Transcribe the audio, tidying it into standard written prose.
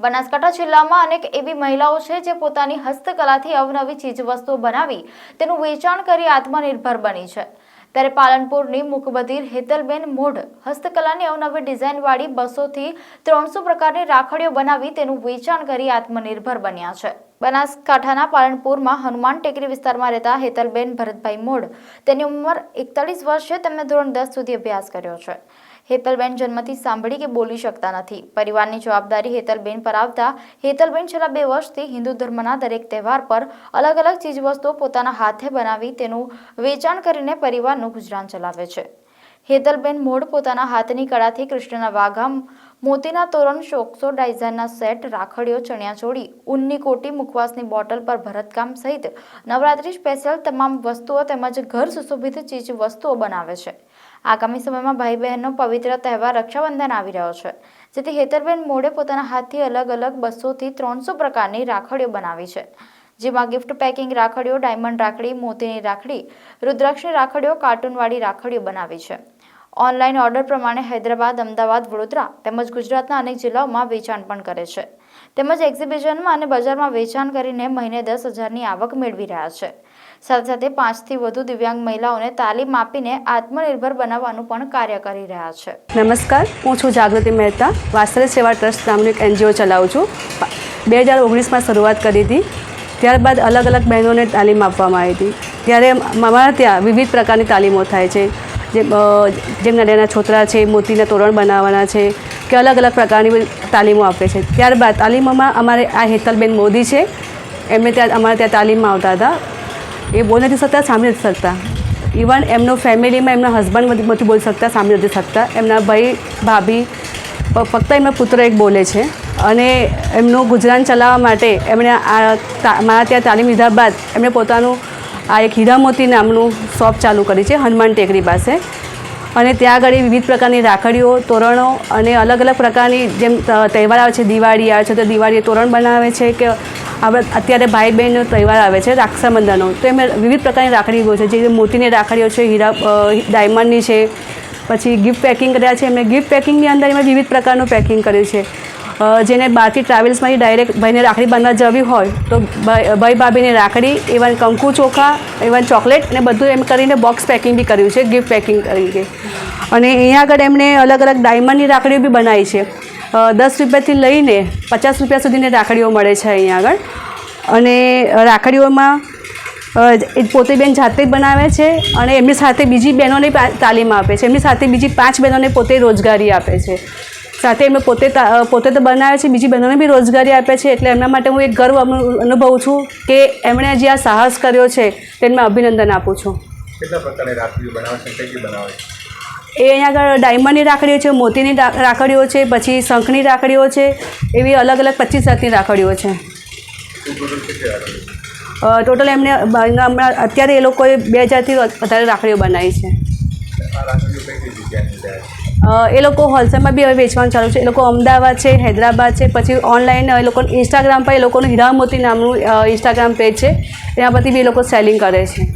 બનાસકાંઠા જિલ્લામાં અનેક એવી મહિલાઓ છે જે પોતાની હસ્તકલાથી અવનવી ચીજવસ્તુઓ બનાવી તેનું વેચાણ કરી આત્મનિર્ભર બની છે। ત્યારે પાલનપુરની મુકબધિર હેતલબેન મોઢ હસ્તકલાની અવનવી ડિઝાઇનવાળી 200 થી 300 પ્રકારની રાખડીઓ બનાવી તેનું વેચાણ કરી આત્મનિર્ભર બન્યા છે। બનાસકાંઠાના પાલનપુરમાં હનુમાન ટેકરી વિસ્તારમાં રહેતા હેતલબેન ભરતભાઈ મોઢ, તેની ઉંમર 41 વર્ષ છે। તેમણે ધોરણ 10 સુધી અભ્યાસ કર્યો છે। હેતલબેન જન્મથી સાંભળી કે બોલી શકતા નથી। પરિવારની જવાબદારી હેતલબેન પર આવતા હેતલબેન છેલ્લા 2 વર્ષથી હિન્દુ ધર્મના દરેક તહેવાર પર અલગ અલગ ચીજવસ્તુઓ પોતાના હાથે બનાવી તેનું વેચાણ કરીને પરિવારનું ગુજરાન ચલાવે છે। હેતલબેન મોઢ પોતાના હાથની કળાથી કૃષ્ણના વાઘા, મોતીના તોરણ, શોકસો ડિઝાઇનના સેટ, રાખડીઓ, ચણિયાચોળી, ઊનની કોટી, મુખવાસની બોટલ પર ભરતકામ સહિત નવરાત્રી સ્પેશિયલ તમામ વસ્તુઓ તેમજ ઘર સુશોભિત ચીજ વસ્તુઓ બનાવે છે। આગામી સમયમાં ભાઈ બહેનનો પવિત્ર તહેવાર રક્ષાબંધન આવી રહ્યો છે, જેથી હેતલબેન મોઢે પોતાના હાથથી અલગ અલગ 200 થી 300 પ્રકારની રાખડીઓ બનાવી છે, જેમાં ગિફ્ટ પેકિંગ રાખડીઓ, ડાયમંડ રાખડી, મોતીની રાખડી, રુદ્રાક્ષની રાખડીઓ, કાર્ટૂનવાળી રાખડીઓ બનાવી છે। ઓનલાઈન ઓર્ડર પ્રમાણે હૈદરાબાદ, અમદાવાદ, વડોદરા તેમજ ગુજરાતના અનેક જિલ્લાઓમાં વેચાણ પણ કરે છે, તેમજ એક્ઝિબિશનમાં અને બજારમાં વેચાણ કરીને મહિને 10,000ની આવક મેળવી રહ્યા છે। સાથે સાથે 5 થી વધુ દિવ્યાંગ મહિલાઓને તાલીમ આપીને આત્મનિર્ભર બનાવવાનું પણ કાર્ય કરી રહ્યા છે। નમસ્કાર, હું છું જાગૃતિ મહેતા। વાત્સલ્ય સેવા ટ્રસ્ટ નામનું એક NGO ચલાવું છું। 2019માં શરૂઆત કરી હતી। ત્યારબાદ અલગ અલગ બહેનોને તાલીમ આપવામાં આવી હતી। ત્યારે અમારા ત્યાં વિવિધ પ્રકારની તાલીમો થાય છે, જેમ નાના છોતરા છે, મોતીના તોરણ બનાવવાના છે, કે અલગ અલગ પ્રકારની તાલીમો આપે છે। ત્યારબાદ તાલીમોમાં અમારે આ હેતલબેન મોદી છે, એમને અમારે ત્યાં તાલીમમાં આવતા હતા। એ બોલી નથી શકતા, સાંભળી નથી શકતા। ઇવન એમનો ફેમિલીમાં એમના હસબન્ડ નથી બોલી શકતા, સાંભળી નથી શકતા। એમના ભાઈ ભાભી ફક્ત એમનો પુત્ર એક બોલે છે, અને એમનું ગુજરાન ચલાવવા માટે એમણે મારા ત્યાં તાલીમ લીધા બાદ એમણે પોતાનું આ એક હીરા મોતી નામનું શોપ ચાલુ કરી છે હનુમાન ટેકરી પાસે। અને ત્યાં આગળ વિવિધ પ્રકારની રાખડીઓ, તોરણો અને અલગ અલગ પ્રકારની, જેમ તહેવાર આવે છે, દિવાળી આવે છે તો દિવાળીએ તોરણ બનાવે છે, કે આપણે અત્યારે ભાઈ બહેનનો તહેવાર આવે છે રક્ષાબંધનનો, તો એમને વિવિધ પ્રકારની રાખડીઓ છે, જે મોતીની રાખડીઓ છે, હીરા ડાયમંડની છે, પછી ગિફ્ટ પેકિંગ કર્યા છે એમને। ગિફ્ટ પેકિંગની અંદર એમાં વિવિધ પ્રકારનું પેકિંગ કર્યું છે, જેને બહારથી ટ્રાવેલ્સમાંથી ડાયરેક્ટ ભાઈને રાખડી બાંધવા જવી હોય તો ભાઈ ભાભીની રાખડી, ઇવન કંકુ ચોખા, ઇવન ચોકલેટ અને બધું એમ કરીને બોક્સ પેકિંગ બી કર્યું છે, ગિફ્ટ પેકિંગ તરીકે। અને અહીંયા આગળ એમણે અલગ અલગ ડાયમંડની રાખડીઓ બી બનાવી છે। 10 રૂપિયાથી લઈને 50 રૂપિયા સુધીની રાખડીઓ મળે છે અહીંયા આગળ। અને રાખડીઓમાં એ પોતે બેન જાતે જ બનાવે છે, અને એમની સાથે બીજી બહેનોને તાલીમ આપે છે। એમની સાથે બીજી 5 બહેનોને પોતે રોજગારી આપે છે। સાથે એમને પોતે તો બનાવે છે, બીજી બહેનોને બી રોજગારી આપે છે। એટલે એમના માટે હું એક ગર્વ અનુભવું છું કે એમણે જે આ સાહસ કર્યો છે તેને અભિનંદન આપું છું। કેટલા પ્રકારની રાખડીઓ બનાવે છે, કઈ બનાવે છે? એ અહીંયા આગળ ડાયમંડની રાખડીઓ છે, મોતીની રાખડીઓ છે, પછી શંખની રાખડીઓ છે, એવી અલગ અલગ 25 જાતની રાખડીઓ છે। ટોટલ એમને હમણાં અત્યારે એ લોકોએ 2000થી વધારે રાખડીઓ બનાવી છે। એ લોકો હોલસેલમાં બી હવે વેચવાનું ચાલુ છે। એ લોકો અમદાવાદ છે, હૈદરાબાદ છે, પછી ઓનલાઈન એ લોકો ઇન્સ્ટાગ્રામ પર એ લોકોનું હીરા મોતી નામનું ઇન્સ્ટાગ્રામ પેજ છે, એના પરથી બી એ લોકો સેલિંગ કરે છે।